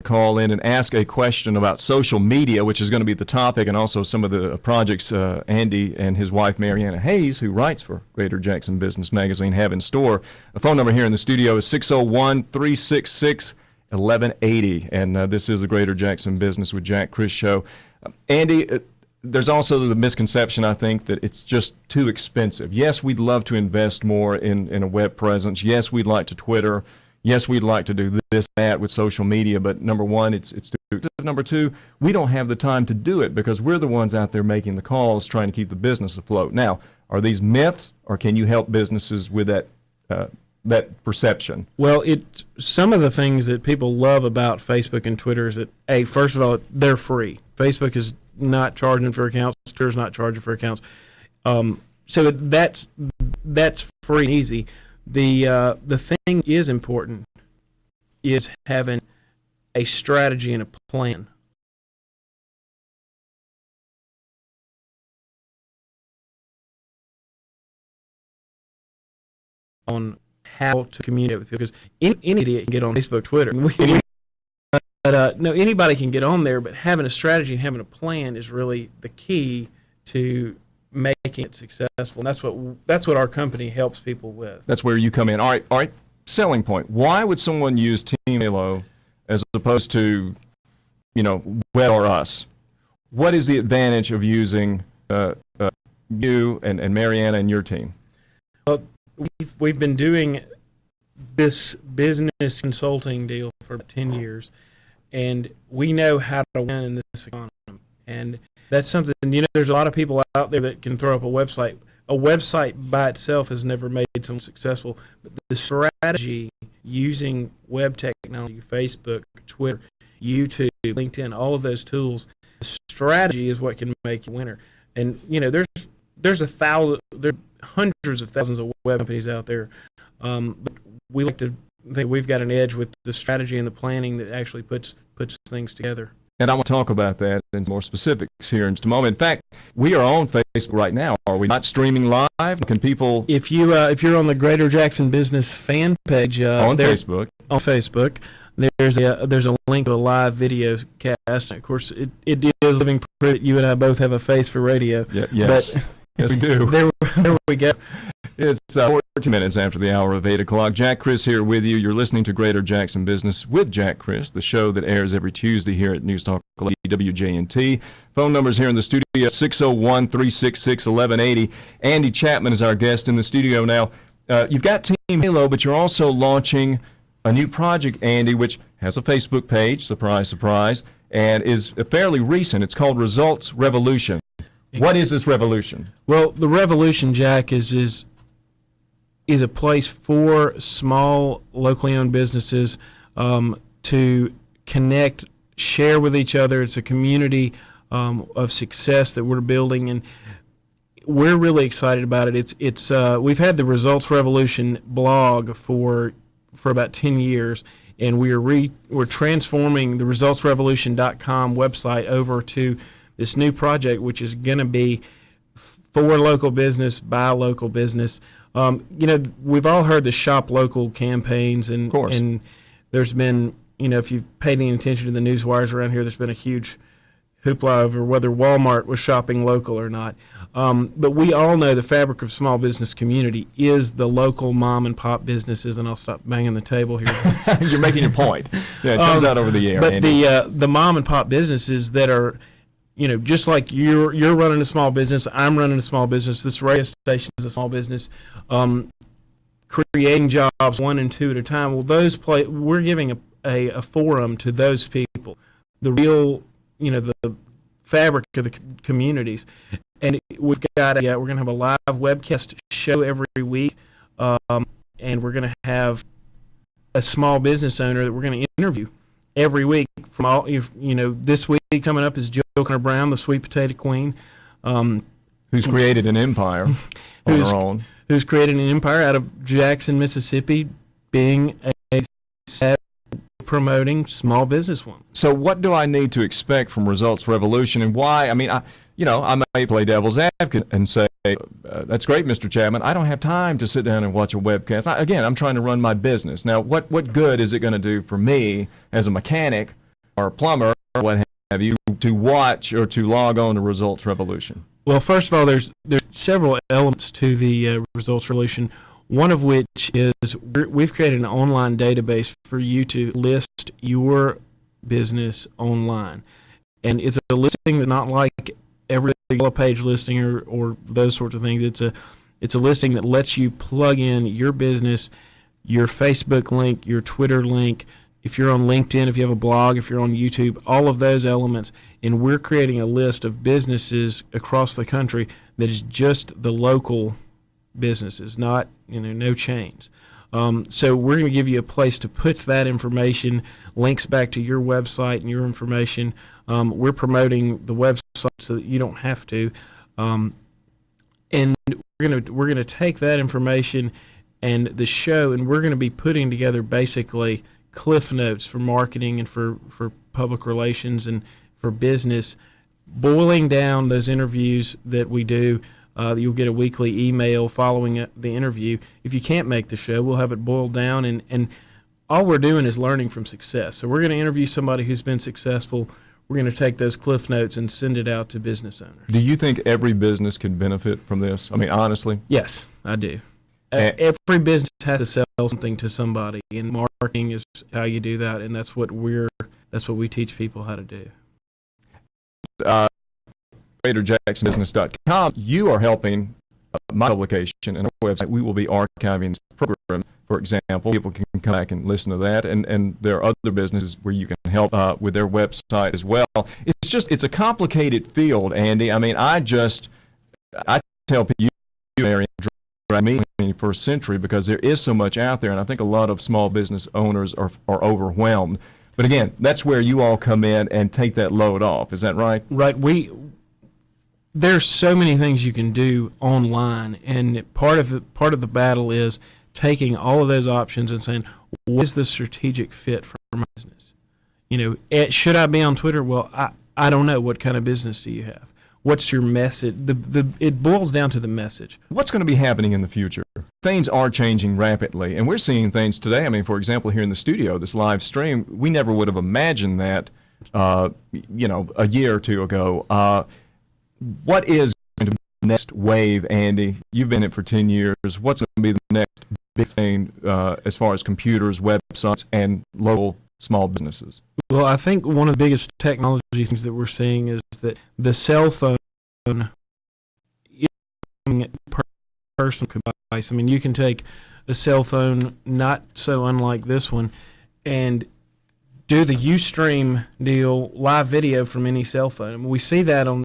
call in and ask a question about social media, which is going to be the topic, and also some of the projects Andy and his wife, Mariana Hayes, who writes for Greater Jackson Business Magazine, have in store. The phone number here in the studio is 601-366-1180, and this is the Greater Jackson Business with Jack Criss show. Andy, there's also the misconception, I think, that it's just too expensive. Yes, we'd love to invest more in a web presence. Yes, we'd like to Twitter. Yes, we'd like to do this, that with social media, but number one, it's too expensive. Number two, we don't have the time to do it because we're the ones out there making the calls, trying to keep the business afloat. Now, are these myths, or can you help businesses with that perception? Well, some of the things that people love about Facebook and Twitter is that, first of all, they're free. Facebook is not charging for accounts. Twitter's not charging for accounts. So that's free and easy. The thing is important is having a strategy and a plan. On how to communicate with people, because any idiot can get on Facebook, Twitter. No, anybody can get on there, but having a strategy and having a plan is really the key to making it successful. And that's what our company helps people with. That's where you come in. All right. Selling point. Why would someone use Team Halo as opposed to, Web or us? What is the advantage of using you and Mariana and your team? Well, we've been doing this business consulting deal for about 10 years, and we know how to win in this economy. And that's something, there's a lot of people out there that can throw up a website. A website by itself has never made someone successful. But the strategy using web technology, Facebook, Twitter, YouTube, LinkedIn, all of those tools, the strategy is what can make you a winner. And, there's hundreds of thousands of web companies out there. But we like to think we've got an edge with the strategy and the planning that actually puts things together. And I want to talk about that in more specifics here in just a moment. In fact, we are on Facebook right now. Are we not streaming live? Can people? If you're on the Greater Jackson Business fan page on Facebook, there's a link to a live video cast. Of course, it is living proof that you and I both have a face for radio. Yes. But yes, we do. There we go. It's 14 minutes after the hour of 8 o'clock. Jack Criss here with you. You're listening to Greater Jackson Business with Jack Criss, the show that airs every Tuesday here at News Talk WJNT. Phone numbers here in the studio, 601-366-1180. Andy Chapman is our guest in the studio now. You've got Team Halo, but you're also launching a new project, Andy, which has a Facebook page, surprise, surprise, and is fairly recent. It's called Results Revolution. What is this revolution? Well, the revolution, Jack, is a place for small, locally owned businesses to connect, share with each other. It's a community of success that we're building, and we're really excited about it. It's we've had the Results Revolution blog for about 10 years, and we're transforming the resultsrevolution.com website over to this new project, which is going to be for local business, by local business. We've all heard the shop local campaigns, and there's been, if you've paid any attention to the news wires around here, there's been a huge hoopla over whether Walmart was shopping local or not. But we all know the fabric of small business community is the local mom and pop businesses, and I'll stop banging the table here. You're making your point. Yeah, it comes out over the air. But Andy. the mom and pop businesses that are, just like you're running a small business, I'm running a small business, this radio station is a small business, creating jobs 1 and 2 at a time. Well, we're giving a forum to those people, the real, the fabric of the communities. And we're going to have a live webcast show every week, and we're going to have a small business owner that we're going to interview every week. From all, this week coming up is Jill Connor Brown, the sweet potato queen, who's created an empire on her own. Who's created an empire out of Jackson, Mississippi, being a promoting small businesswoman. So what do I need to expect from Results Revolution, and why? I mean, I may play devil's advocate and say, that's great, Mr. Chapman. I don't have time to sit down and watch a webcast. I'm trying to run my business. Now, what good is it going to do for me as a mechanic a plumber, or what have you, to watch or to log on to Results Revolution? Well, first of all, there's several elements to the Results Revolution. One of which is we've created an online database for you to list your business online, and it's a listing that's not like every yellow page listing or those sorts of things. It's a listing that lets you plug in your business, your Facebook link, your Twitter link. If you're on LinkedIn, if you have a blog, if you're on YouTube, all of those elements, and we're creating a list of businesses across the country that is just the local businesses, not no chains. So we're going to give you a place to put that information, links back to your website and your information. We're promoting the website so that you don't have to, and we're going to take that information and the show, and we're going to be putting together basically cliff notes for marketing and for public relations and for business, boiling down those interviews that we do. You'll get a weekly email following the interview. If you can't make the show, we'll have it boiled down, and all we're doing is learning from success. So we're going to interview somebody who's been successful. We're going to take those cliff notes and send it out to business owners. Do you think every business could benefit from this? I mean, honestly? Yes, I do. Every business has to sell something to somebody, and marketing is how you do that, and that's what we teach people how to do. GreaterJacksonBusiness.com, you are helping my publication and our website. We will be archiving this program. For example, people can come back and listen to that, and there are other businesses where you can help with their website as well. It's a complicated field, Andy. I mean, I tell people, you Mary, drive me in the 21st century, because there is so much out there, and I think a lot of small business owners are overwhelmed. But again, that's where you all come in and take that load off. Is that right? Right. There's so many things you can do online, and part of the battle is taking all of those options and saying, what is the strategic fit for my business? Should I be on Twitter? Well, I don't know. What kind of business do you have? What's your message? It boils down to the message. What's going to be happening in the future? Things are changing rapidly, and we're seeing things today. I mean, for example, here in the studio, this live stream, we never would have imagined that, a year or two ago. What is going to be the next wave, Andy? You've been in it for 10 years. What's going to be the next big thing as far as computers, websites, and local small businesses? Well, I think one of the biggest technology things that we're seeing is that the cell phone is a personal device. I mean, you can take a cell phone, not so unlike this one, and do the Ustream deal, live video from any cell phone. I mean, we see that on